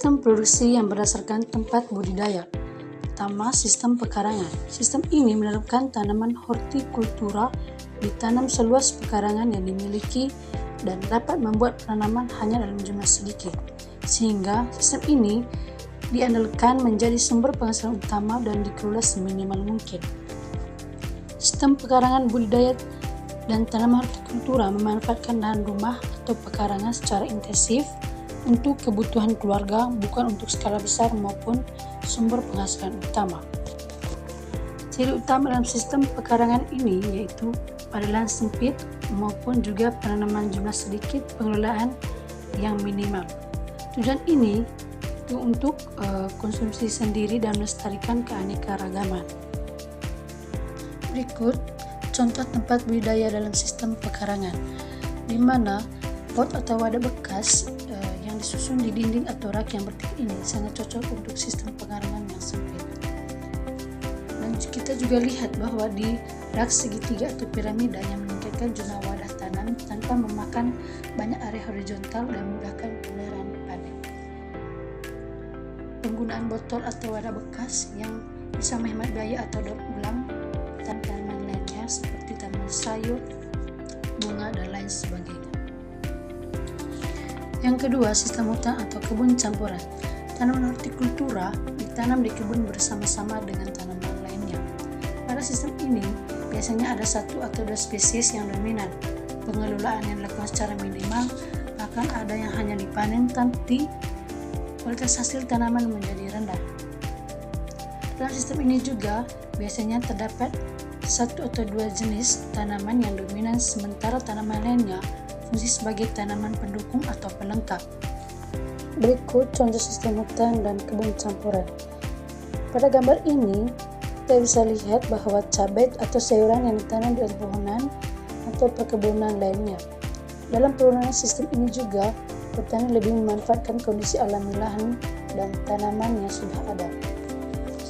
Sistem produksi yang berdasarkan tempat budidaya. Pertama, sistem pekarangan. Sistem ini menerapkan tanaman hortikultura ditanam seluas pekarangan yang dimiliki dan dapat membuat penanaman hanya dalam jumlah sedikit, sehingga sistem ini diandalkan menjadi sumber penghasilan utama dan dikelola seminimal mungkin. Sistem pekarangan budidaya dan tanaman hortikultura memanfaatkan lahan rumah atau pekarangan secara intensif untuk kebutuhan keluarga, bukan untuk skala besar maupun sumber penghasilan utama. Ciri utama dalam sistem pekarangan ini yaitu pada lahan sempit maupun juga penanaman jumlah sedikit, pengelolaan yang minimal. Tujuan ini itu untuk konsumsi sendiri dan melestarikan keanekaragaman. Berikut contoh tempat budidaya dalam sistem pekarangan, di mana pot atau wadah bekas yang disusun di dinding atau rak yang bertik ini sangat cocok untuk sistem pekarangan yang sempit. Dan kita juga lihat bahwa di rak segitiga atau piramida yang meningkatkan jumlah wadah tanam tanpa memakan banyak area horizontal dan memudahkan pemeliharaan panen. Penggunaan botol atau wadah bekas yang bisa menghemat biaya atau daur ulang tanaman lainnya seperti tanaman sayur, bunga, dan lain sebagainya. Yang kedua, sistem hutan atau kebun campuran. Tanaman hortikultura ditanam di kebun bersama-sama dengan tanaman lainnya. Pada sistem ini, biasanya ada satu atau dua spesies yang dominan. Pengelolaan yang dilakukan secara minimal, bahkan ada yang hanya dipanen, tapi kualitas hasil tanaman menjadi rendah. Dalam sistem ini juga biasanya terdapat satu atau dua jenis tanaman yang dominan, sementara tanaman lainnya fungsi sebagai tanaman pendukung atau pelengkap. Berikut contoh sistem hutan dan kebun campuran. Pada gambar ini, kita bisa lihat bahwa cabai atau sayuran yang ditanam di atas pohonan atau perkebunan lainnya. Dalam penggunaan sistem ini juga, petani lebih memanfaatkan kondisi alami lahan dan tanaman yang sudah ada.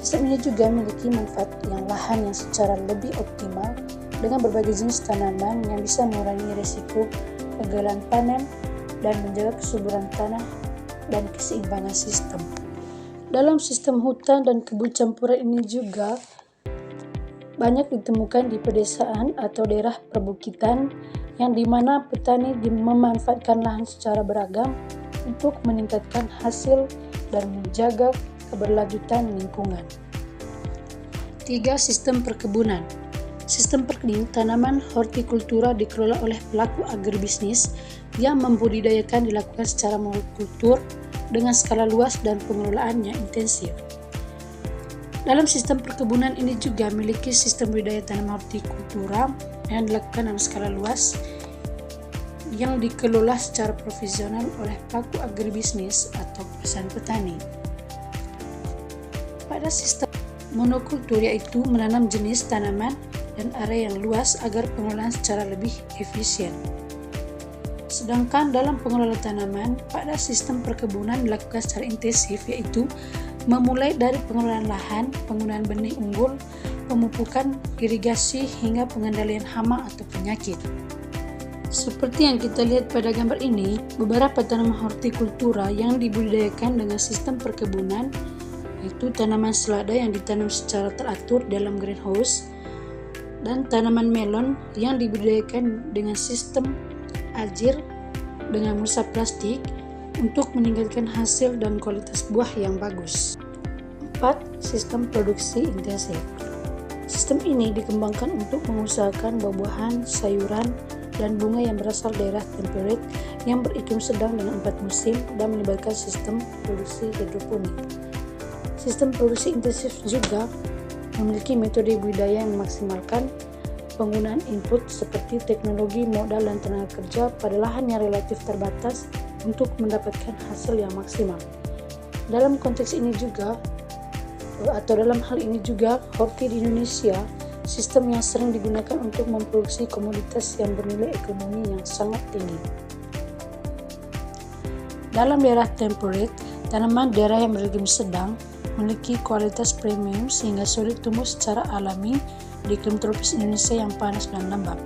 Sistem ini juga memiliki manfaat yang lahan yang secara lebih optimal dengan berbagai jenis tanaman yang bisa mengurangi risiko kegagalan panen dan menjaga kesuburan tanah dan keseimbangan sistem. Dalam sistem hutan dan kebun campuran ini juga banyak ditemukan di pedesaan atau daerah perbukitan yang dimana petani memanfaatkan lahan secara beragam untuk meningkatkan hasil dan menjaga keberlanjutan lingkungan. 3. Sistem perkebunan. Sistem perkebunan tanaman hortikultura dikelola oleh pelaku agribisnis yang membudidayakan dilakukan secara monokultur dengan skala luas dan pengelolaan yang intensif. Dalam sistem perkebunan ini juga memiliki sistem budidaya tanaman hortikultura yang dilakukan dalam skala luas yang dikelola secara profesional oleh pelaku agribisnis atau perusahaan petani. Pada sistem monokultur yaitu menanam jenis tanaman dan area yang luas agar pengelolaan secara lebih efisien. Sedangkan dalam pengelolaan tanaman, pada sistem perkebunan dilakukan secara intensif yaitu memulai dari pengelolaan lahan, penggunaan benih unggul, pemupukan, irigasi, hingga pengendalian hama atau penyakit. Seperti yang kita lihat pada gambar ini, beberapa tanaman hortikultura yang dibudidayakan dengan sistem perkebunan yaitu tanaman selada yang ditanam secara teratur dalam greenhouse dan tanaman melon yang dibudidayakan dengan sistem ajir dengan mulsa plastik untuk meningkatkan hasil dan kualitas buah yang bagus. 4. Sistem produksi intensif. Sistem ini dikembangkan untuk mengusahakan buah-buahan, sayuran, dan bunga yang berasal daerah temperate yang beriklim sedang dengan 4 musim dan melibatkan sistem produksi hidroponik. Sistem produksi intensif juga memiliki metode budidaya yang memaksimalkan penggunaan input seperti teknologi, modal, dan tenaga kerja pada lahan yang relatif terbatas untuk mendapatkan hasil yang maksimal. Dalam konteks ini juga, atau dalam hal ini juga, horti di Indonesia, sistem yang sering digunakan untuk memproduksi komoditas yang bernilai ekonomi yang sangat tinggi. Dalam daerah temperate, tanaman daerah yang beriklim sedang memiliki kualitas premium sehingga sulit tumbuh secara alami di iklim tropis Indonesia yang panas dan lembab.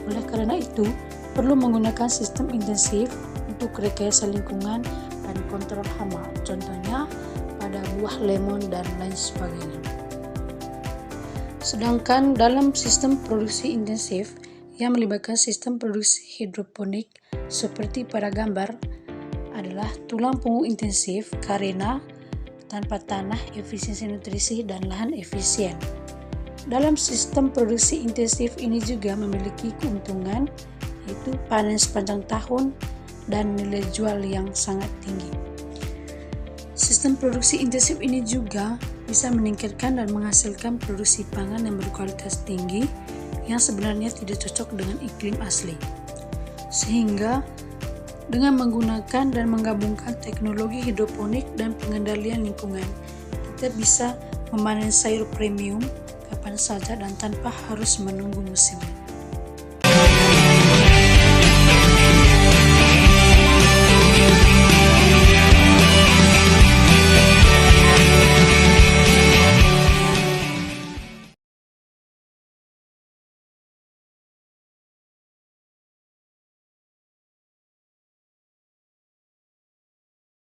Oleh karena itu, perlu menggunakan sistem intensif untuk rekayasa lingkungan dan kontrol hama, contohnya pada buah lemon dan lain sebagainya. Sedangkan dalam sistem produksi intensif yang melibatkan sistem produksi hidroponik seperti pada gambar adalah tulang punggung intensif karena tanpa tanah, efisiensi nutrisi, dan lahan efisien. Dalam sistem produksi intensif ini juga memiliki keuntungan yaitu panen sepanjang tahun dan nilai jual yang sangat tinggi. Sistem produksi intensif ini juga bisa meningkatkan dan menghasilkan produksi pangan yang berkualitas tinggi yang sebenarnya tidak cocok dengan iklim asli. Sehingga dengan menggunakan dan menggabungkan teknologi hidroponik dan pengendalian lingkungan, kita bisa memanen sayur premium kapan saja dan tanpa harus menunggu musim.